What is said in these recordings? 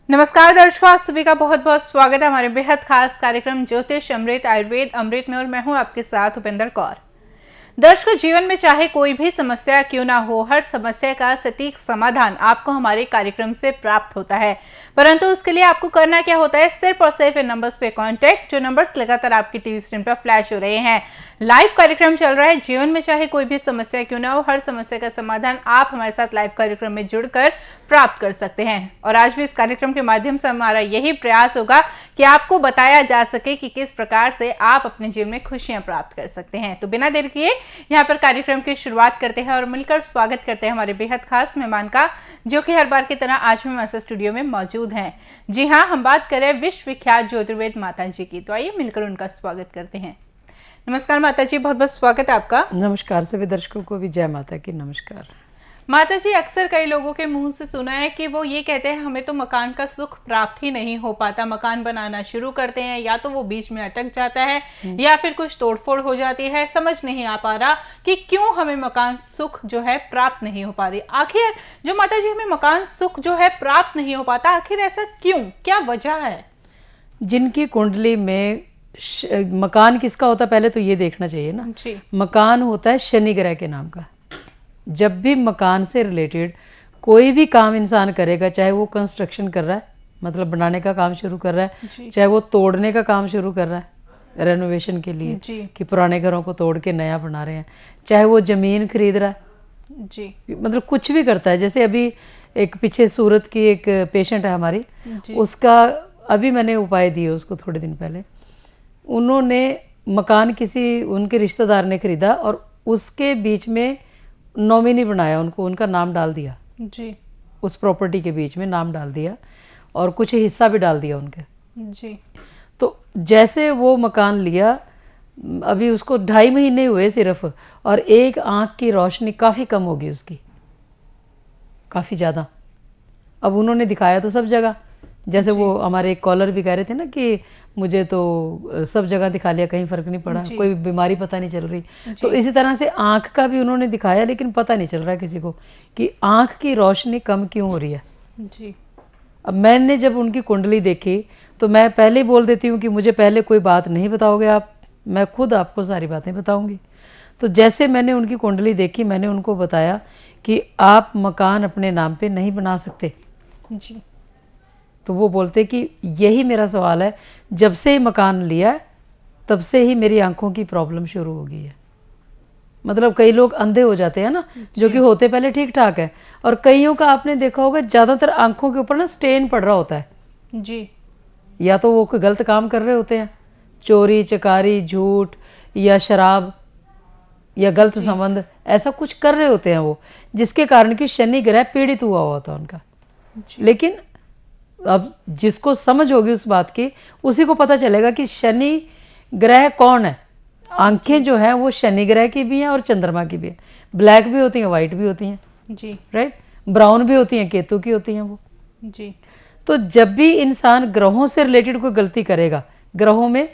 नमस्कार दर्शकों, आप सभी का बहुत बहुत स्वागत है हमारे बेहद खास कार्यक्रम ज्योतिष अमृत आयुर्वेद अमृत में। और मैं हूं आपके साथ उपेंद्र कौर। दर्शकों, जीवन में चाहे कोई भी समस्या क्यों ना हो, हर समस्या का सटीक समाधान आपको हमारे कार्यक्रम से प्राप्त होता है। परंतु उसके लिए आपको करना क्या होता है, सिर्फ और सिर्फ इन नंबर्स पे कांटेक्ट, जो नंबर्स लगातार आपकी टीवी स्क्रीन पर फ्लैश हो रहे हैं। लाइव कार्यक्रम चल रहा है। जीवन में चाहे कोई भी समस्या क्यों ना हो, हर समस्या का समाधान आप हमारे साथ लाइव कार्यक्रम में जुड़कर प्राप्त कर सकते हैं। और आज भी इस कार्यक्रम के माध्यम से हमारा यही प्रयास होगा कि आपको बताया जा सके कि किस प्रकार से आप अपने जीवन में खुशियां प्राप्त कर सकते हैं। तो बिना देर किए यहाँ पर कार्यक्रम की शुरुआत करते हैं और मिलकर स्वागत करते हैं हमारे बेहद खास मेहमान का, जो कि हर बार की तरह आज भी हमारे स्टूडियो में मौजूद हैं। जी हाँ, हम बात करें विश्व विख्यात ज्योतिर्वेद माता जी की, तो आइए मिलकर उनका स्वागत करते हैं। नमस्कार माता जी, बहुत बहुत स्वागत है आपका। नमस्कार। सभी दर्शकों को भी जय माता की नमस्कार। माता जी, अक्सर कई लोगों के मुंह से सुना है कि वो ये कहते हैं हमें तो मकान का सुख प्राप्त ही नहीं हो पाता। मकान बनाना शुरू करते हैं, या तो वो बीच में अटक जाता है या फिर कुछ तोड़फोड़ हो जाती है। समझ नहीं आ पा रहा कि क्यों हमें मकान सुख जो है प्राप्त नहीं हो पा रही। आखिर जो माता जी हमें मकान सुख जो है प्राप्त नहीं हो पाता, आखिर ऐसा क्यों, क्या वजह है? जिनकी कुंडली में मकान किसका होता है, पहले तो ये देखना चाहिए ना जी। मकान होता है शनि ग्रह के नाम का। जब भी मकान से रिलेटेड कोई भी काम इंसान करेगा, चाहे वो कंस्ट्रक्शन कर रहा है, मतलब बनाने का काम शुरू कर रहा है, चाहे वो तोड़ने का काम शुरू कर रहा है रेनोवेशन के लिए कि पुराने घरों को तोड़ के नया बना रहे हैं, चाहे वो जमीन खरीद रहा है जी, मतलब कुछ भी करता है। जैसे अभी एक पीछे सूरत की एक पेशेंट है हमारी, उसका अभी मैंने उपाय दिए उसको थोड़े दिन पहले। उन्होंने मकान किसी उनके रिश्तेदार ने खरीदा और उसके बीच में नॉमिनी बनाया, उनको उनका नाम डाल दिया जी, उस प्रॉपर्टी के बीच में नाम डाल दिया और कुछ हिस्सा भी डाल दिया उनके जी। तो जैसे वो मकान लिया, अभी उसको 2.5 महीने हुए सिर्फ, और एक आंख की रोशनी काफ़ी कम होगी उसकी, काफ़ी ज़्यादा। अब उन्होंने दिखाया तो सब जगह, जैसे वो हमारे एक कॉलर भी कह रहे थे ना कि मुझे तो सब जगह दिखा लिया, कहीं फ़र्क नहीं पड़ा, कोई बीमारी पता नहीं चल रही। तो इसी तरह से आँख का भी उन्होंने दिखाया, लेकिन पता नहीं चल रहा किसी को कि आँख की रोशनी कम क्यों हो रही है जी। अब मैंने जब उनकी कुंडली देखी तो मैं पहले ही बोल देती हूँ कि मुझे पहले कोई बात नहीं बताओगे आप, मैं खुद आपको सारी बातें बताऊँगी। तो जैसे मैंने उनकी कुंडली देखी, मैंने उनको बताया कि आप मकान अपने नाम पे नहीं बना सकते जी। तो वो बोलते कि यही मेरा सवाल है, जब से ही मकान लिया तब से ही मेरी आंखों की प्रॉब्लम शुरू हो गई है। मतलब कई लोग अंधे हो जाते हैं ना, जो कि होते पहले ठीक ठाक है, और कईयों का आपने देखा होगा ज़्यादातर आंखों के ऊपर ना स्टेन पड़ रहा होता है जी। या तो वो कोई गलत काम कर रहे होते हैं, चोरी चकारी झूठ या शराब या गलत संबंध, ऐसा कुछ कर रहे होते हैं वो, जिसके कारण कि शनि ग्रह पीड़ित हुआ होता है उनका। लेकिन अब जिसको समझ होगी उस बात की, उसी को पता चलेगा कि शनि ग्रह कौन है। आंखें जो हैं वो शनि ग्रह की भी हैं और चंद्रमा की भी हैं। ब्लैक भी होती हैं, वाइट भी होती हैं जी, राइट, ब्राउन भी होती हैं, केतु की होती हैं वो जी। तो जब भी इंसान ग्रहों से रिलेटेड कोई गलती करेगा, ग्रहों में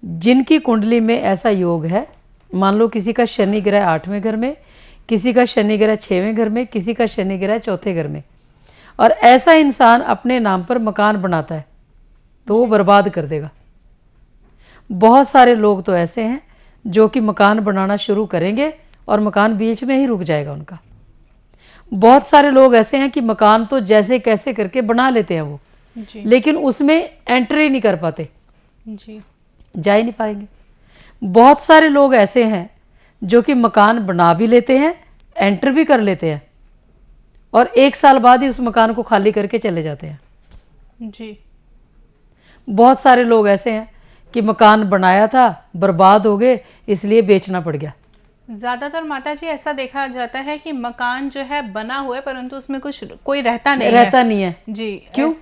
जिनकी कुंडली में ऐसा योग है, मान लो किसी का शनि ग्रह 8वें घर में, किसी का शनि ग्रह 6वें घर में, किसी का शनि ग्रह 4थे घर में, और ऐसा इंसान अपने नाम पर मकान बनाता है तो वो बर्बाद कर देगा। बहुत सारे लोग तो ऐसे हैं जो कि मकान बनाना शुरू करेंगे और मकान बीच में ही रुक जाएगा उनका। बहुत सारे लोग ऐसे हैं कि मकान तो जैसे कैसे करके बना लेते हैं वो, लेकिन उसमें एंट्री नहीं कर पाते, जा ही नहीं पाएंगे। बहुत सारे लोग ऐसे हैं जो कि मकान बना भी लेते हैं, एंटर भी कर लेते हैं, और 1 साल बाद ही उस मकान को खाली करके चले जाते हैं जी। बहुत सारे लोग ऐसे हैं कि मकान बनाया था, बर्बाद हो गए, इसलिए बेचना पड़ गया। ज्यादातर माता जी ऐसा देखा जाता है कि मकान जो है बना हुआ है, परंतु उसमें कुछ कोई रहता नहीं है जी। क्यों?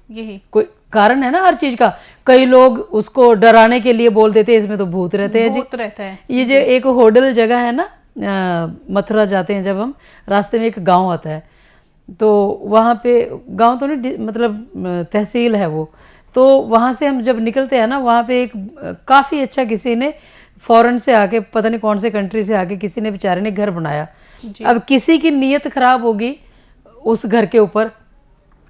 यही कोई कारण है ना हर चीज का। कई लोग उसको डराने के लिए बोल देते हैं इसमें तो भूत रहते हैं जी। भूत रहता है। ये जो एक होडल जगह है ना, मथुरा जाते हैं जब हम, रास्ते में एक गांव आता है, तो वहाँ पे गांव तो नहीं, मतलब तहसील है वो, तो वहाँ से हम जब निकलते हैं ना, वहाँ पे एक काफ़ी अच्छा किसी ने फॉरेन से आके, पता नहीं कौन से कंट्री से आके किसी ने बेचारे ने घर बनाया। अब किसी की नीयत खराब होगी उस घर के ऊपर,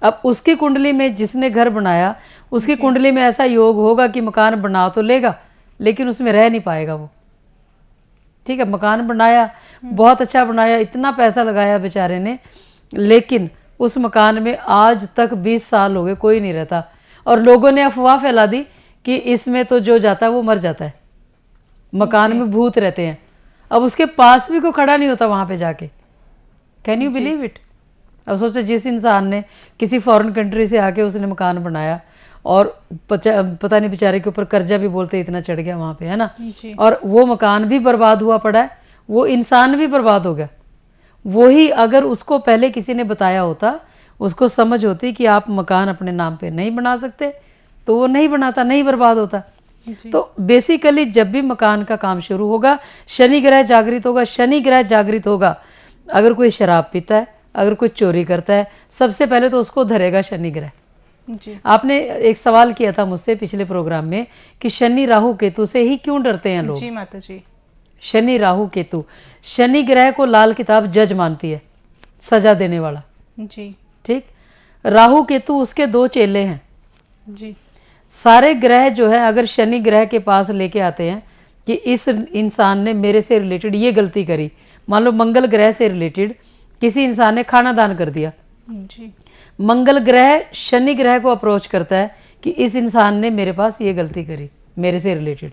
अब उसकी कुंडली में जिसने घर बनाया उसकी कुंडली में ऐसा योग होगा कि मकान बना तो लेगा लेकिन उसमें रह नहीं पाएगा वो। ठीक है, मकान बनाया, बहुत अच्छा बनाया, इतना पैसा लगाया बेचारे ने, लेकिन उस मकान में आज तक 20 साल हो गए कोई नहीं रहता, और लोगों ने अफवाह फैला दी कि इसमें तो जो जाता है वो मर जाता है, मकान में भूत रहते हैं। अब उसके पास भी कोई खड़ा नहीं होता वहां पे जाके। Can you believe it? अब सोचो, जिस इंसान ने किसी फॉरेन कंट्री से आके उसने मकान बनाया और पता नहीं बेचारे के ऊपर कर्जा भी बोलते इतना चढ़ गया वहां पे, है ना, और वो मकान भी बर्बाद हुआ पड़ा है, वो इंसान भी बर्बाद हो गया। वही अगर उसको पहले किसी ने बताया होता, उसको समझ होती कि आप मकान अपने नाम पे नहीं बना सकते, तो वो नहीं बनाता, नहीं बर्बाद होता। तो बेसिकली जब भी मकान का काम शुरू होगा शनि ग्रह जागृत होगा। शनि ग्रह जागृत होगा, अगर कोई शराब पीता है, अगर कोई चोरी करता है, सबसे पहले तो उसको धरेगा शनि ग्रह। जी। आपने एक सवाल किया था मुझसे पिछले प्रोग्राम में कि शनि राहु केतु से ही क्यों डरते हैं लोग। जी माता जी। शनि राहु केतु, शनि ग्रह को लाल किताब जज मानती है, सजा देने वाला। जी। ठीक, राहु केतु उसके 2 चेले हैं। जी। सारे ग्रह जो है अगर शनि ग्रह के पास लेके आते हैं कि इस इंसान ने मेरे से रिलेटेड ये गलती करी, मान लो मंगल ग्रह से रिलेटेड किसी इंसान ने खाना दान कर दिया, जी। मंगल ग्रह शनि ग्रह को अप्रोच करता है कि इस इंसान ने मेरे पास ये गलती करी मेरे से रिलेटेड।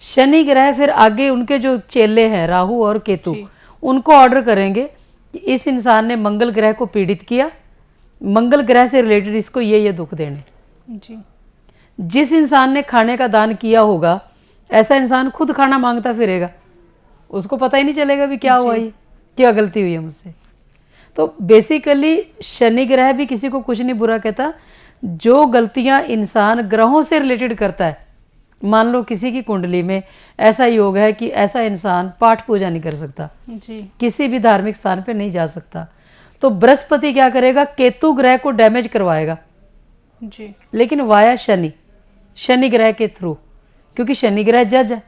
शनि ग्रह फिर आगे उनके जो चेले हैं राहु और केतु, उनको ऑर्डर करेंगे कि इस इंसान ने मंगल ग्रह को पीड़ित किया, मंगल ग्रह से रिलेटेड इसको ये दुख देने। जी। जिस इंसान ने खाने का दान किया होगा ऐसा इंसान खुद खाना मांगता फिरेगा, उसको पता ही नहीं चलेगा भी क्या हुआ, ये क्या गलती हुई है मुझसे। तो बेसिकली शनि ग्रह भी किसी को कुछ नहीं बुरा कहता। जो गलतियां इंसान ग्रहों से रिलेटेड करता है, मान लो किसी की कुंडली में ऐसा योग है कि ऐसा इंसान पाठ पूजा नहीं कर सकता, जी। किसी भी धार्मिक स्थान पे नहीं जा सकता, तो बृहस्पति क्या करेगा, केतु ग्रह को डैमेज करवाएगा। जी। लेकिन वाया शनि, शनि ग्रह के थ्रू, क्योंकि शनि ग्रह जज है।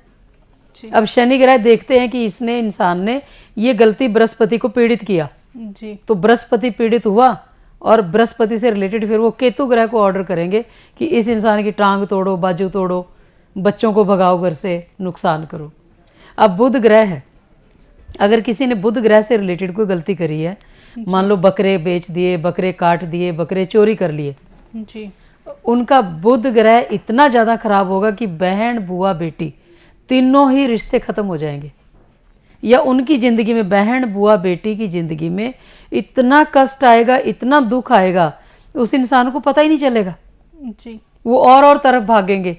अब शनि ग्रह देखते हैं कि इसने इंसान ने ये गलती बृहस्पति को पीड़ित किया, जी। तो बृहस्पति पीड़ित हुआ और बृहस्पति से रिलेटेड फिर वो केतु ग्रह को ऑर्डर करेंगे कि इस इंसान की टांग तोड़ो, बाजू तोड़ो, बच्चों को भगाओ, घर से नुकसान करो। अब बुध ग्रह है, अगर किसी ने बुध ग्रह से रिलेटेड कोई गलती करी है, मान लो बकरे बेच दिए, बकरे काट दिए, बकरे चोरी कर लिए, जी। उनका बुध ग्रह इतना ज़्यादा खराब होगा कि बहन बुआ बेटी तीनों ही रिश्ते खत्म हो जाएंगे, या उनकी ज़िंदगी में, बहन बुआ बेटी की ज़िंदगी में इतना कष्ट आएगा, इतना दुख आएगा, उस इंसान को पता ही नहीं चलेगा। जी। वो और तरफ भागेंगे,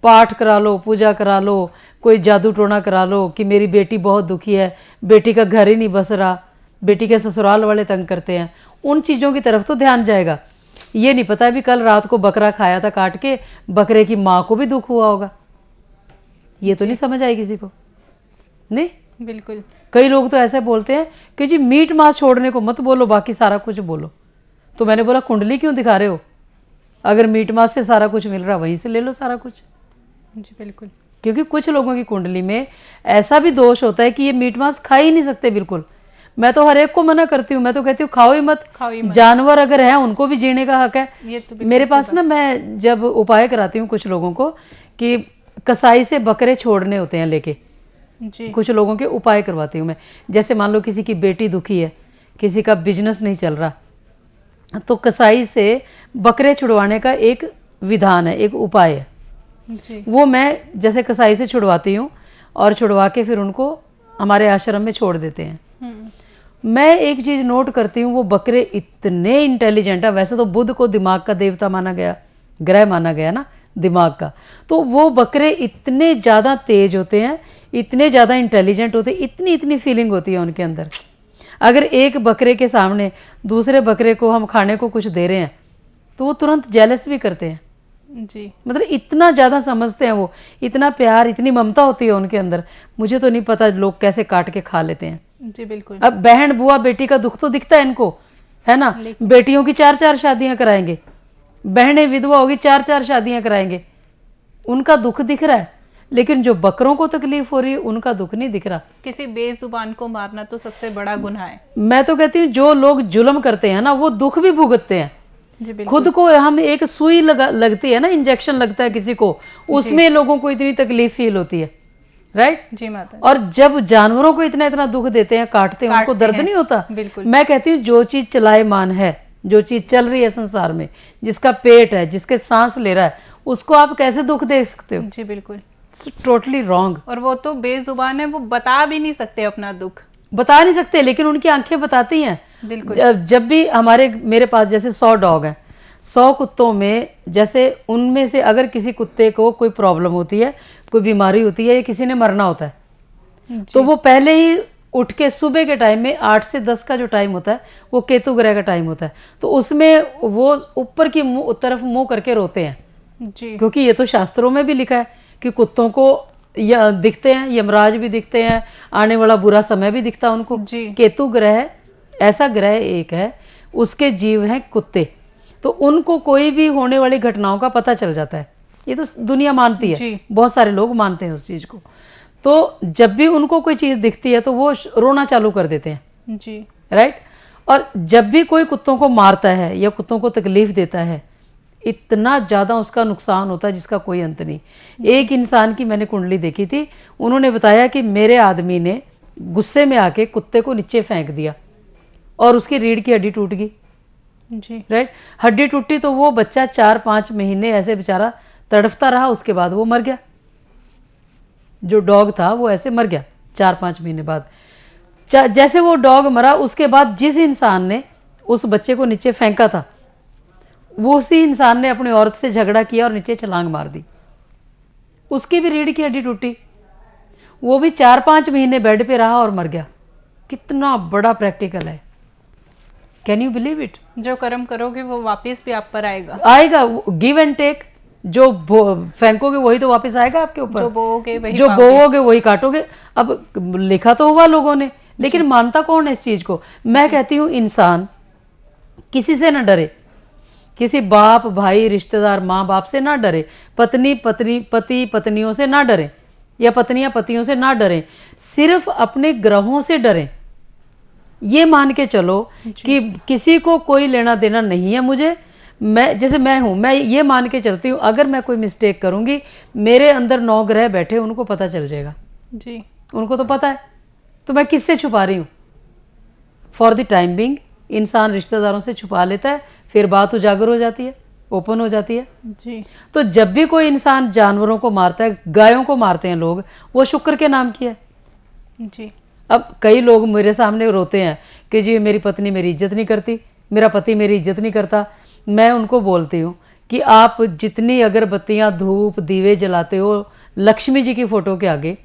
पाठ करा लो, पूजा करा लो, कोई जादू टोना करा लो कि मेरी बेटी बहुत दुखी है, बेटी का घर ही नहीं बस रहा, बेटी के ससुराल वाले तंग करते हैं, उन चीज़ों की तरफ तो ध्यान जाएगा। ये नहीं पता भी कल रात को बकरा खाया था काट के, बकरे की माँ को भी दुख हुआ होगा, ये तो नहीं समझ आई किसी को। नहीं, बिल्कुल। कई लोग तो ऐसे बोलते हैं कि जी मीट मांस छोड़ने को मत बोलो, बाकी सारा कुछ बोलो। तो मैंने बोला कुंडली क्यों दिखा रहे हो, अगर मीट मांस से सारा कुछ मिल रहा वहीं से ले लो सारा कुछ। जी बिल्कुल। क्योंकि कुछ लोगों की कुंडली में ऐसा भी दोष होता है कि ये मीट मांस खा ही नहीं सकते बिल्कुल। मैं तो हर एक को मना करती हूँ, मैं तो कहती हूँ खाओ ही मत, जानवर अगर है उनको भी जीने का हक है। ये तो मेरे पास ना, मैं जब उपाय कराती हूँ कुछ लोगों को कि कसाई से बकरे छोड़ने होते हैं लेके, जी। कुछ लोगों के उपाय करवाती हूँ मैं। जैसे मान लो किसी की बेटी दुखी है, किसी का बिजनेस नहीं चल रहा, तो कसाई से बकरे छुड़वाने का एक विधान है, एक उपाय है, जी। वो मैं जैसे कसाई से छुड़वाती हूँ और छुड़वा के फिर उनको हमारे आश्रम में छोड़ देते हैं। मैं एक चीज़ नोट करती हूँ, वो बकरे इतने इंटेलिजेंट है। वैसे तो बुध को दिमाग का देवता माना गया, ग्रह माना गया ना दिमाग का, तो वो बकरे इतने ज़्यादा तेज होते हैं, इतने ज़्यादा इंटेलिजेंट होते हैं, इतनी इतनी फीलिंग होती है उनके अंदर। अगर एक बकरे के सामने दूसरे बकरे को हम खाने को कुछ दे रहे हैं तो वो तुरंत जेलस भी करते हैं, जी। मतलब इतना ज़्यादा समझते हैं वो, इतना प्यार, इतनी ममता होती है उनके अंदर। मुझे तो नहीं पता लोग कैसे काट के खा लेते हैं। जी बिल्कुल। अब बहन बुआ बेटी का दुख तो दिखता है इनको, है ना, बेटियों की 4-4 शादियां कराएंगे, बहनें विधवा होगी 4-4 शादियां कराएंगे, उनका दुख दिख रहा है। लेकिन जो बकरों को तकलीफ हो रही है उनका दुख नहीं दिख रहा। किसी बेजुबान को मारना तो सबसे बड़ा गुनाह है। मैं तो कहती हूँ जो लोग जुल्म करते हैं ना वो दुख भी भुगतते हैं। जी बिल्कुल। खुद को हम एक सुई लगती है ना, इंजेक्शन लगता है किसी को, उसमें लोगों को इतनी तकलीफ फील होती है, राइट जी माता। और जब जानवरों को इतना इतना दुख देते हैं, काटते हैं, उनको दर्द नहीं होता। बिल्कुल। मैं कहती हूँ जो चीज चलायमान है, जो चीज चल रही है संसार में, जिसका पेट है, जिसके सांस ले रहा है, उसको आप कैसे दुख दे सकते हो? जी बिल्कुल। Totally wrong. और वो तो बेजुबान है, वो बता भी नहीं सकते अपना दुख, बता नहीं सकते, लेकिन उनकी आंखें बताती हैं। बिल्कुल। जब भी मेरे पास जैसे 100 डॉग हैं, 100 कुत्तों में जैसे उनमें से अगर किसी कुत्ते को कोई प्रॉब्लम होती है, कोई बीमारी होती है या किसी ने मरना होता है, तो वो पहले ही उठ के सुबह के टाइम में 8 से 10 का जो टाइम होता है वो केतु ग्रह का टाइम होता है, तो उसमें वो ऊपर की तरफ मुंह करके रोते हैं जी। क्योंकि ये तो शास्त्रों में भी लिखा है कि कुत्तों को दिखते हैं, यमराज भी दिखते हैं, आने वाला बुरा समय भी दिखता है उनको जी। केतु ग्रह ऐसा ग्रह एक है, उसके जीव हैं कुत्ते, तो उनको कोई भी होने वाली घटनाओं का पता चल जाता है। ये तो दुनिया मानती है, बहुत सारे लोग मानते हैं उस चीज को। तो जब भी उनको कोई चीज दिखती है तो वो रोना चालू कर देते हैं जी, राइट। और जब भी कोई कुत्तों को मारता है या कुत्तों को तकलीफ देता है, इतना ज़्यादा उसका नुकसान होता है जिसका कोई अंत नहीं। एक इंसान की मैंने कुंडली देखी थी, उन्होंने बताया कि मेरे आदमी ने गुस्से में आके कुत्ते को नीचे फेंक दिया और उसकी रीढ़ की हड्डी टूट गई जी, राइट। हड्डी टूटी तो वो बच्चा 4-5 महीने ऐसे बेचारा तड़फता रहा, उसके बाद वो मर गया। जो डॉग था वो ऐसे मर गया 4-5 महीने बाद। जैसे वो डॉग मरा, उसके बाद जिस इंसान ने उस बच्चे को नीचे फेंका था, वो उसी इंसान ने अपनी औरत से झगड़ा किया और नीचे छलांग मार दी, उसकी भी रीढ़ की हड्डी टूटी, वो भी 4-5 महीने बेड पे रहा और मर गया। कितना बड़ा प्रैक्टिकल है, कैन यू बिलीव इट। जो कर्म करोगे वो वापस भी आप पर आएगा, आएगा, गिव एंड टेक। जो फेंकोगे वही तो वापस आएगा आपके ऊपर, जो बोओगे वही जो बोओगे वही काटोगे। अब लिखा तो हुआ लोगों ने, लेकिन मानता कौन है इस चीज को। मैं कहती हूँ इंसान किसी से ना डरे, किसी बाप भाई रिश्तेदार माँ बाप से ना डरे, पति पत्नियों से ना डरे, या पत्नियां पतियों से ना डरें, सिर्फ अपने ग्रहों से डरें। ये मान के चलो कि किसी को कोई लेना देना नहीं है मुझे, मैं जैसे मैं हूं, मैं ये मान के चलती हूँ अगर मैं कोई मिस्टेक करूंगी, मेरे अंदर 9 ग्रह बैठे, उनको पता चल जाएगा जी, उनको तो पता है, तो मैं किससे छुपा रही हूँ। फॉर द टाइम बिंग इंसान रिश्तेदारों से छुपा लेता है, फिर बात उजागर हो जाती है, ओपन हो जाती है जी। तो जब भी कोई इंसान जानवरों को मारता है, गायों को मारते हैं लोग, वो शुक्र के नाम की है जी। अब कई लोग मेरे सामने रोते हैं कि जी मेरी पत्नी मेरी इज्जत नहीं करती, मेरा पति मेरी इज्जत नहीं करता। मैं उनको बोलती हूँ कि आप जितनी अगरबत्तियाँ धूप दीवे जलाते हो लक्ष्मी जी की फोटो के आगे,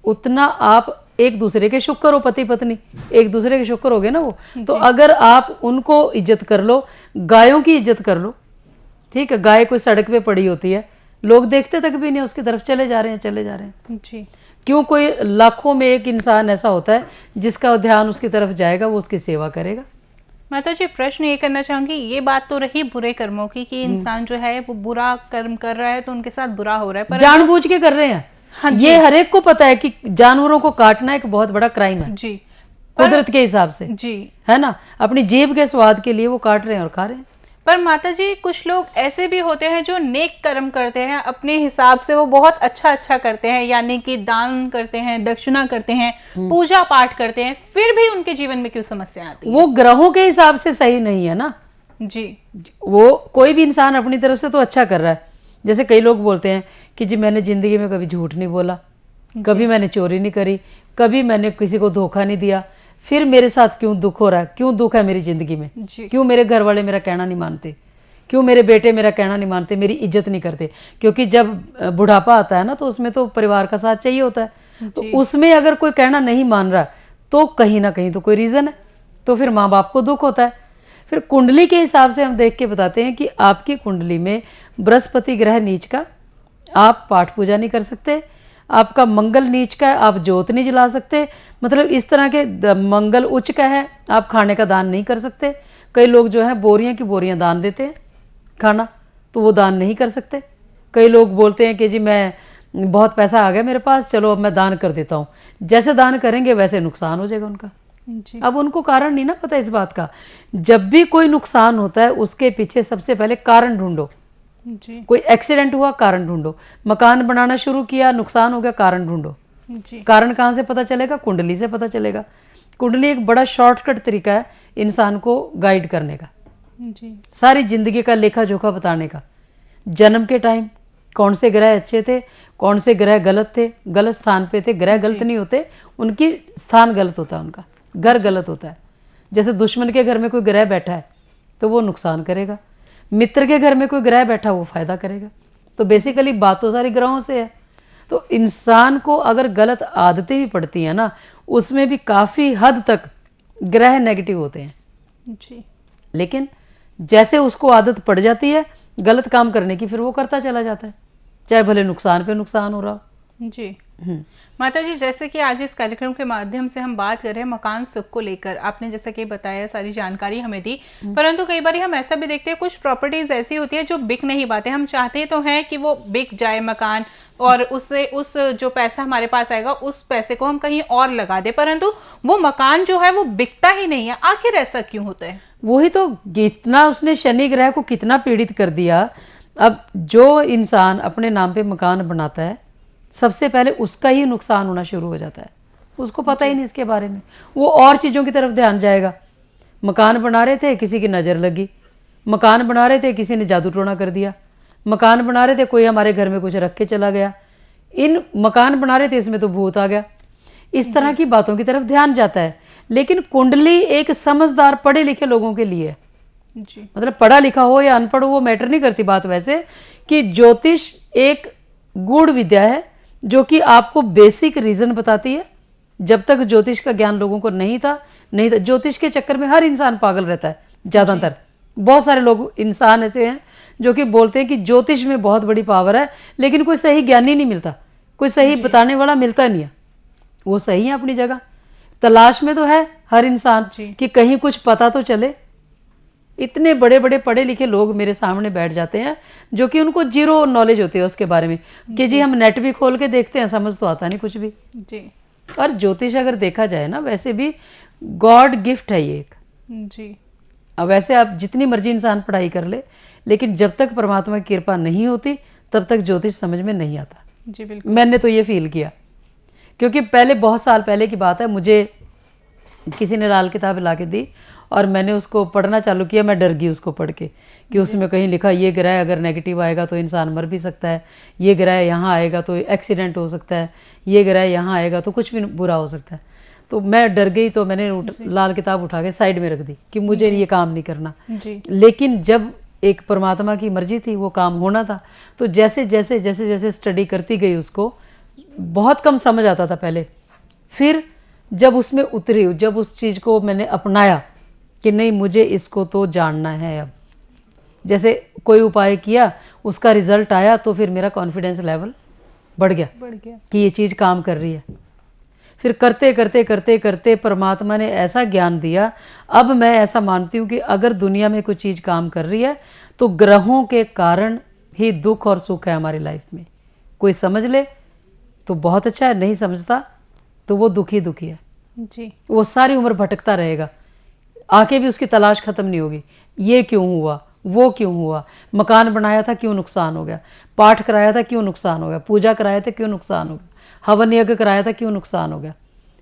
उतना आप एक दूसरे के शुक्र हो, पति पत्नी एक दूसरे के शुक्र हो गए ना वो। तो अगर आप उनको इज्जत कर लो, गायों की इज्जत कर लो, ठीक है। गाय कोई सड़क पे पड़ी होती है, लोग देखते तक भी नहीं, उसकी तरफ चले जा रहे हैं, चले जा रहे हैं जी। क्यों? कोई लाखों में एक इंसान ऐसा होता है जिसका ध्यान उसकी तरफ जाएगा, वो उसकी सेवा करेगा। माता जी, प्रश्न ये करना चाहूंगी, ये बात तो रही बुरे कर्मों की कि इंसान जो है वो बुरा कर्म कर रहा है तो उनके साथ बुरा हो रहा है, पर जानबूझ के कर रहे हैं। हाँ ये हर एक को पता है कि जानवरों को काटना एक बहुत बड़ा क्राइम है जी, कुदरत के हिसाब से, जी, है ना। अपनी जेब के स्वाद के लिए वो काट रहे हैं और खा रहे हैं। पर माता जी कुछ लोग ऐसे भी होते हैं जो नेक कर्म करते हैं अपने हिसाब से, वो बहुत अच्छा करते हैं, यानी कि दान करते हैं, दक्षिणा करते हैं, पूजा पाठ करते हैं, फिर भी उनके जीवन में क्यों समस्या आती है? वो ग्रहों के हिसाब से सही नहीं है ना जी। वो कोई भी इंसान अपनी तरफ से तो अच्छा कर रहा है। जैसे कई लोग बोलते हैं कि जी मैंने जिंदगी में कभी झूठ नहीं बोला, कभी मैंने चोरी नहीं करी, कभी मैंने किसी को धोखा नहीं दिया, फिर मेरे साथ क्यों दुख हो रहा है? क्यों दुख है मेरी जिंदगी में? क्यों मेरे घर वाले मेरा कहना नहीं मानते? क्यों मेरे बेटे मेरा कहना नहीं मानते, मेरी इज्जत नहीं करते? क्योंकि जब बुढ़ापा आता है ना, तो उसमें तो परिवार का साथ चाहिए होता है। तो उसमें अगर कोई कहना नहीं मान रहा तो कहीं ना कहीं तो कोई रीजन है, तो फिर माँ बाप को दुख होता है। फिर कुंडली के हिसाब से हम देख के बताते हैं कि आपकी कुंडली में बृहस्पति ग्रह नीच का, आप पाठ पूजा नहीं कर सकते। आपका मंगल नीच का है, आप जोत नहीं जला सकते। मतलब इस तरह के मंगल उच्च का है, आप खाने का दान नहीं कर सकते। कई लोग जो है बोरियां की बोरियां दान देते हैं खाना, तो वो दान नहीं कर सकते। कई लोग बोलते हैं कि जी मैं बहुत पैसा आ गया मेरे पास, चलो अब मैं दान कर देता हूँ। जैसे दान करेंगे वैसे नुकसान हो जाएगा उनका। जी। अब उनको कारण नहीं ना पता इस बात का। जब भी कोई नुकसान होता है उसके पीछे सबसे पहले कारण ढूंढो। जी। कोई एक्सीडेंट हुआ, कारण ढूंढो। मकान बनाना शुरू किया, नुकसान हो गया, कारण ढूंढो। जी। कारण कहाँ से पता चलेगा? कुंडली से पता चलेगा। कुंडली एक बड़ा शॉर्टकट तरीका है इंसान को गाइड करने का, जी। सारी जिंदगी का लेखा जोखा बताने का। जन्म के टाइम कौन से ग्रह अच्छे थे, कौन से ग्रह गलत थे, गलत स्थान पे थे। ग्रह गलत नहीं होते, उनकी स्थान गलत होता है, उनका घर गलत होता है। जैसे दुश्मन के घर में कोई ग्रह बैठा है तो वो नुकसान करेगा, मित्र के घर में कोई ग्रह बैठा वो फायदा करेगा। तो बेसिकली बात तो सारी ग्रहों से है। तो इंसान को अगर गलत आदतें भी पड़ती हैं ना, उसमें भी काफ़ी हद तक ग्रह नेगेटिव होते हैं। जी। लेकिन जैसे उसको आदत पड़ जाती है गलत काम करने की, फिर वो करता चला जाता है, चाहे भले नुकसान पे नुकसान हो रहा हो। जी। माता जी, जैसे कि आज इस कार्यक्रम के माध्यम से हम बात कर रहे हैं मकान सुख को लेकर, आपने जैसा कि बताया सारी जानकारी हमें दी, परंतु कई बार हम ऐसा भी देखते हैं कुछ प्रॉपर्टीज ऐसी होती है जो बिक नहीं पाते। हम चाहते तो हैं कि वो बिक जाए मकान, और उससे उस जो पैसा हमारे पास आएगा उस पैसे को हम कहीं और लगा दे, परंतु वो मकान जो है वो बिकता ही नहीं है। आखिर ऐसा क्यों होता है? वही तो, इतना उसने शनि ग्रह को कितना पीड़ित कर दिया। अब जो इंसान अपने नाम पे मकान बनाता है सबसे पहले उसका ही नुकसान होना शुरू हो जाता है। उसको पता ही नहीं इसके बारे में, वो और चीज़ों की तरफ ध्यान जाएगा। मकान बना रहे थे, किसी की नज़र लगी। मकान बना रहे थे, किसी ने जादू टोना कर दिया। मकान बना रहे थे, कोई हमारे घर में कुछ रख के चला गया। इन मकान बना रहे थे, इसमें तो भूत आ गया। इस तरह की बातों की तरफ ध्यान जाता है। लेकिन कुंडली एक समझदार पढ़े लिखे लोगों के लिए है। जी। मतलब पढ़ा लिखा हो या अनपढ़ हो वो मैटर नहीं करती बात। वैसे कि ज्योतिष एक गूढ़ विद्या है जो कि आपको बेसिक रीजन बताती है। जब तक ज्योतिष का ज्ञान लोगों को नहीं था ज्योतिष के चक्कर में हर इंसान पागल रहता है ज़्यादातर। बहुत सारे लोग इंसान ऐसे हैं जो कि बोलते हैं कि ज्योतिष में बहुत बड़ी पावर है, लेकिन कोई सही ज्ञानी नहीं मिलता, कोई सही बताने वाला मिलता नहीं है। वो सही है अपनी जगह, तलाश में तो है हर इंसान कि कहीं कुछ पता तो चले। इतने बड़े बड़े पढ़े लिखे लोग मेरे सामने बैठ जाते हैं जो कि उनको जीरो नॉलेज होती है उसके बारे में कि जी हम नेट भी खोल के देखते हैं, समझ तो आता नहीं कुछ भी। जी। और ज्योतिष अगर देखा जाए ना, वैसे भी गॉड गिफ्ट है ये एक। जी। अब वैसे आप जितनी मर्जी इंसान पढ़ाई कर ले, लेकिन जब तक परमात्मा की कृपा नहीं होती तब तक ज्योतिष समझ में नहीं आता। जी बिल्कुल। मैंने तो ये फील किया, क्योंकि पहले बहुत साल पहले की बात है, मुझे किसी ने लाल किताब ला के दी और मैंने उसको पढ़ना चालू किया। मैं डर गई उसको पढ़ के कि उसमें कहीं लिखा ये ग्रह अगर नेगेटिव आएगा तो इंसान मर भी सकता है, ये ग्रह यहाँ आएगा तो एक्सीडेंट हो सकता है, ये ग्रह यहाँ आएगा तो कुछ भी बुरा हो सकता है। तो मैं डर गई, तो मैंने लाल किताब उठा के साइड में रख दी कि मुझे ये काम नहीं करना। लेकिन जब एक परमात्मा की मर्जी थी, वो काम होना था, तो जैसे जैसे जैसे जैसे स्टडी करती गई उसको बहुत कम समझ आता था पहले। फिर जब उसमें उतरी, जब उस चीज़ को मैंने अपनाया कि नहीं मुझे इसको तो जानना है, अब जैसे कोई उपाय किया उसका रिजल्ट आया तो फिर मेरा कॉन्फिडेंस लेवल बढ़ गया कि ये चीज़ काम कर रही है। फिर करते करते करते करते परमात्मा ने ऐसा ज्ञान दिया। अब मैं ऐसा मानती हूँ कि अगर दुनिया में कोई चीज़ काम कर रही है तो ग्रहों के कारण ही दुख और सुख है हमारी लाइफ में। कोई समझ ले तो बहुत अच्छा है, नहीं समझता तो वो दुखी दुखी है जी। वो सारी उम्र भटकता रहेगा, आके भी उसकी तलाश खत्म नहीं होगी। ये क्यों हुआ, वो क्यों हुआ, मकान बनाया था क्यों नुकसान हो गया, पाठ कराया था क्यों नुकसान हो गया, पूजा कराया था क्यों नुकसान हो गया, हवन यज्ञ कराया था क्यों नुकसान हो गया,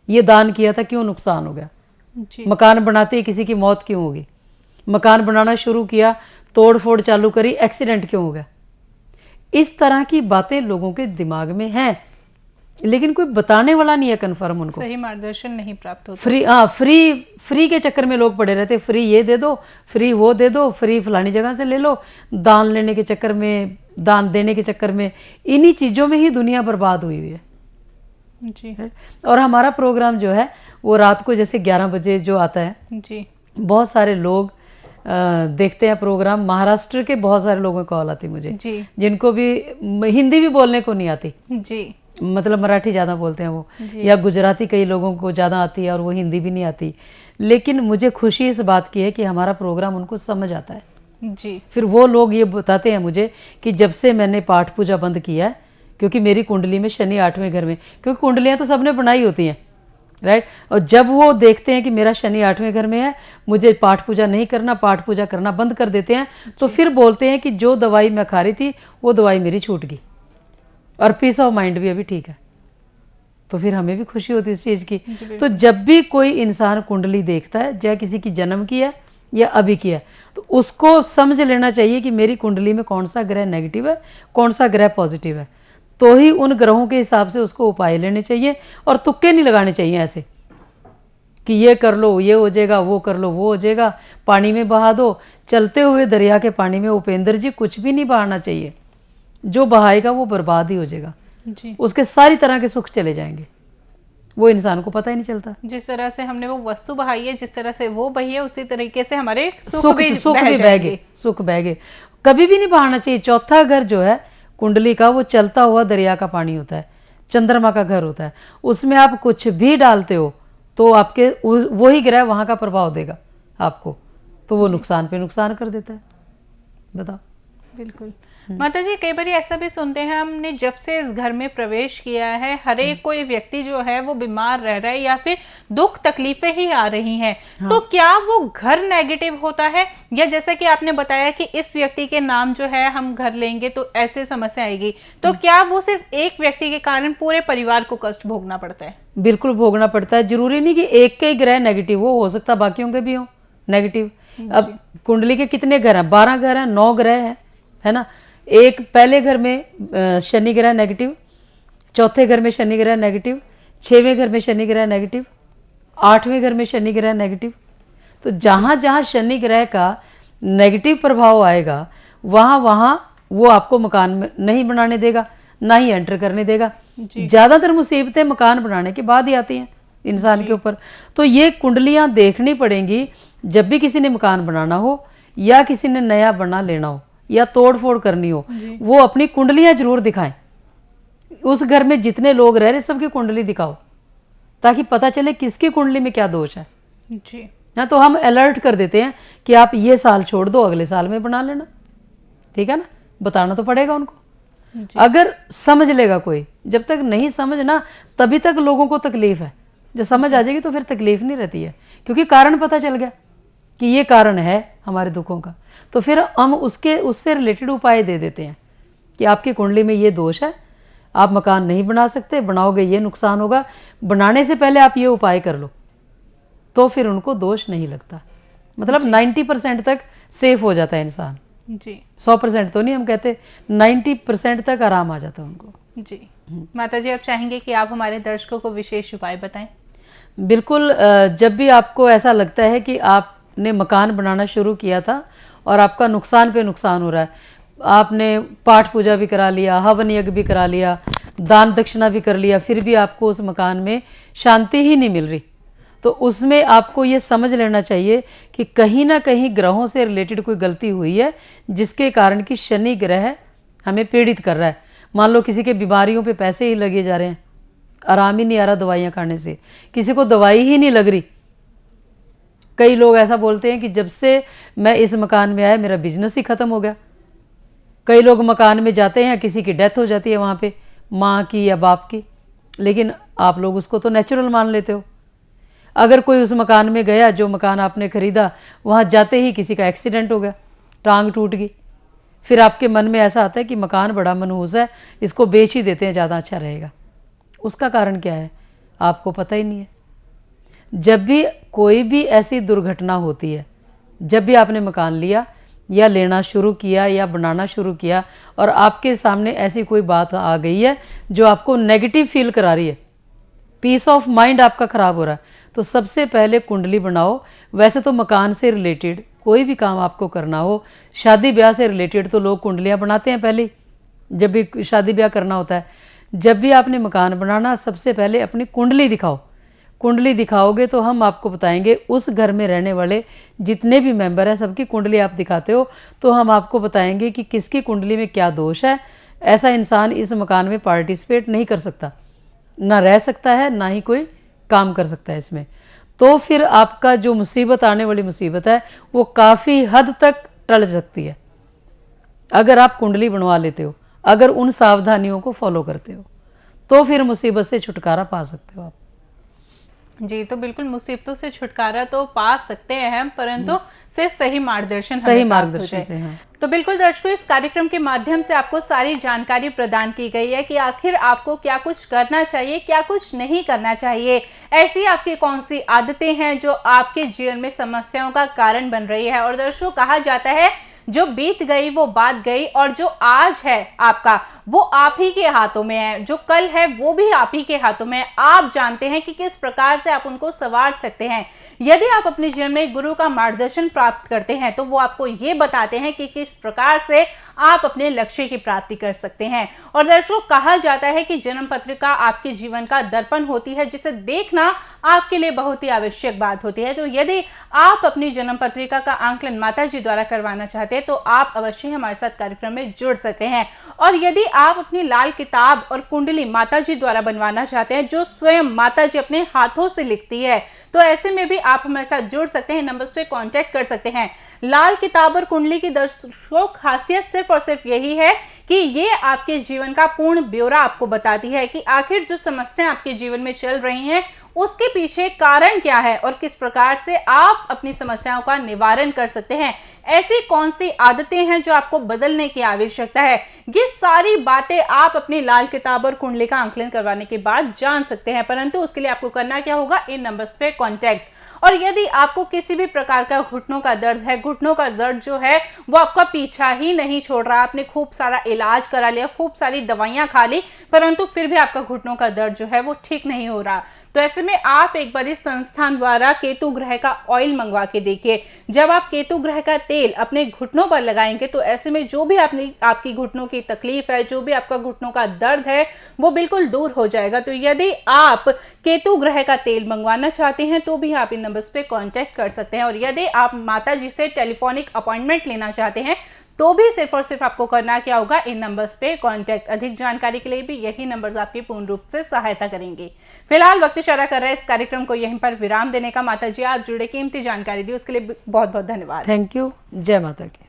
ये दान किया था क्यों नुकसान हो गया, मकान बनाते ही किसी की मौत क्यों होगी, मकान बनाना शुरू किया तोड़ फोड़ चालू करी एक्सीडेंट क्यों हो गया। इस तरह की बातें लोगों के दिमाग में हैं, लेकिन कोई बताने वाला नहीं है कन्फर्म, उनको सही मार्गदर्शन नहीं प्राप्त होता। फ्री के चक्कर में लोग पड़े रहते, फ्री ये दे दो, फ्री वो दे दो, फ्री फलानी जगह से ले लो, दान लेने के चक्कर में, दान देने के चक्कर में, इन्हीं चीज़ों में ही दुनिया बर्बाद हुई है जी। और हमारा प्रोग्राम जो है वो रात को जैसे 11 बजे जो आता है जी, बहुत सारे लोग देखते हैं प्रोग्राम। महाराष्ट्र के बहुत सारे लोगों की कॉल आती मुझे जी, जिनको भी हिंदी भी बोलने को नहीं आती जी, मतलब मराठी ज़्यादा बोलते हैं वो, या गुजराती कई लोगों को ज़्यादा आती है और वो हिंदी भी नहीं आती। लेकिन मुझे खुशी इस बात की है कि हमारा प्रोग्राम उनको समझ आता है जी। फिर वो लोग ये बताते हैं मुझे कि जब से मैंने पाठ पूजा बंद किया है क्योंकि मेरी कुंडली में शनि 8वें घर में, क्योंकि कुंडलियां तो सबने बनाई होती हैं, राइट। और जब वो देखते हैं कि मेरा शनि 8वें घर में है, मुझे पाठ पूजा नहीं करना, पाठ पूजा करना बंद कर देते हैं, तो फिर बोलते हैं कि जो दवाई मैं खा रही थी वो दवाई मेरी छूट गई और पीस ऑफ माइंड भी अभी ठीक है। तो फिर हमें भी खुशी होती है इस चीज़ की। तो जब भी कोई इंसान कुंडली देखता है, चाहे किसी की जन्म की है या अभी की है, तो उसको समझ लेना चाहिए कि मेरी कुंडली में कौन सा ग्रह नेगेटिव है, कौन सा ग्रह पॉजिटिव है। तो ही उन ग्रहों के हिसाब से उसको उपाय लेने चाहिए और तुक्के नहीं लगाने चाहिए ऐसे कि ये कर लो ये हो जाएगा, वो कर लो वो हो जाएगा, पानी में बहा दो। चलते हुए दरिया के पानी में उपेंद्र जी कुछ भी नहीं बहाना चाहिए, जो बहाएगा वो बर्बाद ही हो जाएगा जी। उसके सारी तरह के सुख चले जाएंगे, वो इंसान को पता ही नहीं चलता। जिस तरह से हमने वो वस्तु बहाई है, जिस तरह से वो बही है, उसी तरीके से हमारे सुख भी बह गए, सुख बह गए। कभी भी नहीं बहाना चाहिए। चौथा घर जो है कुंडली का, वो चलता हुआ दरिया का पानी होता है, चंद्रमा का घर होता है। उसमें आप कुछ भी डालते हो तो आपके वही ग्रह वहां का प्रभाव देगा आपको, तो वो नुकसान पे नुकसान कर देता है। बताओ। बिल्कुल माता जी, कई बार ऐसा भी सुनते हैं हमने, जब से इस घर में प्रवेश किया है हर एक कोई व्यक्ति जो है वो बीमार रह रहा है या फिर दुख तकलीफें ही आ रही हैं। हाँ। तो क्या वो घर नेगेटिव होता है, या जैसा कि आपने बताया कि इस व्यक्ति के नाम जो है हम घर लेंगे तो ऐसे समस्या आएगी, तो क्या वो सिर्फ एक व्यक्ति के कारण पूरे परिवार को कष्ट भोगना पड़ता है? बिल्कुल भोगना पड़ता है। जरूरी नहीं कि एक के ही ग्रह नेगेटिव हो सकता है बाकियों के भी हो नेगेटिव। अब कुंडली के कितने घर हैं? 12 घर हैं, 9 ग्रह है ना। एक पहले घर में शनि ग्रह नेगेटिव, चौथे घर में शनि ग्रह नेगेटिव, 6वें घर में शनि ग्रह नेगेटिव, 8वें घर में शनि ग्रह नेगेटिव। तो जहाँ जहाँ शनि ग्रह का नेगेटिव प्रभाव आएगा वहाँ वहाँ वो आपको मकान में नहीं बनाने देगा, ना ही एंटर करने देगा। ज़्यादातर मुसीबतें मकान बनाने के बाद ही आती हैं इंसान के ऊपर। तो ये कुंडलियाँ देखनी पड़ेंगी जब भी किसी ने मकान बनाना हो या किसी ने नया बना लेना हो या तोड़ फोड़ करनी हो, वो अपनी कुंडलियां जरूर दिखाएं। उस घर में जितने लोग रह रहे सबकी कुंडली दिखाओ, ताकि पता चले किसकी कुंडली में क्या दोष है जी। ना तो हम अलर्ट कर देते हैं कि आप ये साल छोड़ दो, अगले साल में बना लेना, ठीक है ना। बताना तो पड़ेगा उनको। अगर समझ लेगा कोई, जब तक नहीं समझना तभी तक लोगों को तकलीफ है। जब समझ आ जाएगी तो फिर तकलीफ नहीं रहती है, क्योंकि कारण पता चल गया कि ये कारण है हमारे दुखों का। तो फिर हम उससे रिलेटेड उपाय दे देते हैं कि आपकी कुंडली में ये दोष है, आप मकान नहीं बना सकते, बनाओगे ये नुकसान होगा, बनाने से पहले आप ये उपाय कर लो, तो फिर उनको दोष नहीं लगता। मतलब 90% तक सेफ हो जाता है इंसान जी। 100% तो नहीं हम कहते, 90% तक आराम आ जाता है उनको जी। माता जी, आप चाहेंगे कि आप हमारे दर्शकों को विशेष उपाय बताएं? बिल्कुल। जब भी आपको ऐसा लगता है कि आपने मकान बनाना शुरू किया था और आपका नुकसान पे नुकसान हो रहा है, आपने पाठ पूजा भी करा लिया, हवन यज्ञ भी करा लिया, दान दक्षिणा भी कर लिया, फिर भी आपको उस मकान में शांति ही नहीं मिल रही, तो उसमें आपको ये समझ लेना चाहिए कि कहीं ना कहीं ग्रहों से रिलेटेड कोई गलती हुई है, जिसके कारण कि शनि ग्रह हमें पीड़ित कर रहा है। मान लो किसी के बीमारियों पे पैसे ही लगे जा रहे हैं, आराम ही नहीं आ रहा दवाइयाँ खाने से, किसी को दवाई ही नहीं लग रही। कई लोग ऐसा बोलते हैं कि जब से मैं इस मकान में आया मेरा बिजनेस ही खत्म हो गया। कई लोग मकान में जाते हैं, किसी की डेथ हो जाती है वहाँ पे, माँ की या बाप की, लेकिन आप लोग उसको तो नेचुरल मान लेते हो। अगर कोई उस मकान में गया, जो मकान आपने खरीदा, वहाँ जाते ही किसी का एक्सीडेंट हो गया, टांग टूट गई, फिर आपके मन में ऐसा आता है कि मकान बड़ा मनहूस है, इसको बेच ही देते हैं, ज़्यादा अच्छा रहेगा। उसका कारण क्या है आपको पता ही नहीं है। जब भी कोई भी ऐसी दुर्घटना होती है, जब भी आपने मकान लिया या लेना शुरू किया या बनाना शुरू किया और आपके सामने ऐसी कोई बात आ गई है जो आपको नेगेटिव फील करा रही है, पीस ऑफ माइंड आपका ख़राब हो रहा है, तो सबसे पहले कुंडली बनाओ। वैसे तो मकान से रिलेटेड कोई भी काम आपको करना हो, शादी ब्याह से रिलेटेड तो लोग कुंडलियाँ बनाते हैं पहले, जब भी शादी ब्याह करना होता है। जब भी आपने मकान बनाना, सबसे पहले अपनी कुंडली दिखाओ। कुंडली दिखाओगे तो हम आपको बताएंगे, उस घर में रहने वाले जितने भी मेंबर हैं सबकी कुंडली आप दिखाते हो तो हम आपको बताएंगे कि किसकी कुंडली में क्या दोष है। ऐसा इंसान इस मकान में पार्टिसिपेट नहीं कर सकता, ना रह सकता है, ना ही कोई काम कर सकता है इसमें। तो फिर आपका जो मुसीबत, आने वाली मुसीबत है, वो काफ़ी हद तक टल सकती है अगर आप कुंडली बनवा लेते हो, अगर उन सावधानियों को फॉलो करते हो तो फिर मुसीबत से छुटकारा पा सकते हो आप। जी, तो बिल्कुल मुसीबतों से छुटकारा तो पा सकते हैं हम, परंतु सिर्फ सही मार्गदर्शन सही हमें प्राप्त हो मार्गदर्शन जाए। से। हाँ। तो बिल्कुल दर्शकों, इस कार्यक्रम के माध्यम से आपको सारी जानकारी प्रदान की गई है कि आखिर आपको क्या कुछ करना चाहिए, क्या कुछ नहीं करना चाहिए। ऐसी आपकी कौन सी आदतें हैं जो आपके जीवन में समस्याओं का कारण बन रही है। और दर्शकों, कहा जाता है जो बीत गई वो बात गई, और जो आज है आपका वो आप ही के हाथों में है, जो कल है वो भी आप ही के हाथों में है। आप जानते हैं कि किस प्रकार से आप उनको संवार सकते हैं। यदि आप अपने जीवन में गुरु का मार्गदर्शन प्राप्त करते हैं तो वो आपको ये बताते हैं कि किस प्रकार से आप अपने लक्ष्य की प्राप्ति कर सकते हैं। और दर्शकों, कहा जाता है कि जन्म पत्रिका आपके जीवन का दर्पण होती है, जिसे देखना आपके लिए बहुत ही आवश्यक बात होती है। तो यदि आप अपनी जन्म पत्रिका का आंकलन माता जी द्वारा करवाना चाहते हैं तो आप अवश्य हमारे साथ कार्यक्रम में जुड़ सकते हैं। और यदि आप अपनी लाल किताब और कुंडली माता जी द्वारा बनवाना चाहते हैं, जो स्वयं माता जी अपने हाथों से लिखती है, तो ऐसे में भी आप हमारे साथ जुड़ सकते हैं, नंबर्स पे कांटेक्ट कर सकते हैं। लाल किताब और कुंडली की दर्शकों खासियत सिर्फ और सिर्फ यही है कि ये आपके जीवन का पूर्ण ब्यौरा आपको बताती है कि आखिर जो समस्या आपके जीवन में चल रही हैं उसके पीछे कारण क्या है और किस प्रकार से आप अपनी समस्याओं का निवारण कर सकते हैं। ऐसी कौन सी आदतें हैं जो आपको बदलने की आवश्यकता है, ये सारी बातें आप अपनी लाल किताब और कुंडली का आंकलन करवाने के बाद जान सकते हैं। परंतु उसके लिए आपको करना क्या होगा, इन नंबर्स पे कांटेक्ट। और यदि आपको किसी भी प्रकार का घुटनों का दर्द है, घुटनों का दर्द जो है वो आपका पीछा ही नहीं छोड़ रहा, आपने खूब सारा इलाज करा लिया, खूब सारी दवाइयां खा ली, परंतु फिर भी आपका घुटनों का दर्द जो है वो ठीक नहीं हो रहा, तो ऐसे में आप एक बार इस संस्थान द्वारा केतु ग्रह का ऑयल मंगवा के देखिए। जब आप केतु ग्रह का तेल अपने घुटनों पर लगाएंगे तो ऐसे में जो भी आपकी घुटनों की तकलीफ है, जो भी आपका घुटनों का दर्द है, वो बिल्कुल दूर हो जाएगा। तो यदि आप केतु ग्रह का तेल मंगवाना चाहते हैं तो भी आप इन नंबर्स पे कांटेक्ट कर सकते हैं। और यदि आप माता जी से टेलीफोनिक अपॉइंटमेंट लेना चाहते हैं तो भी सिर्फ और सिर्फ आपको करना क्या होगा, इन नंबर्स पे कांटेक्ट। अधिक जानकारी के लिए भी यही नंबर्स आपकी पूर्ण रूप से सहायता करेंगे। फिलहाल वक्त इशारा कर रहे हैं इस कार्यक्रम को यहीं पर विराम देने का। माता जी, आप जुड़े कीमती जानकारी दी उसके लिए बहुत बहुत धन्यवाद। Thank you. जय माता की।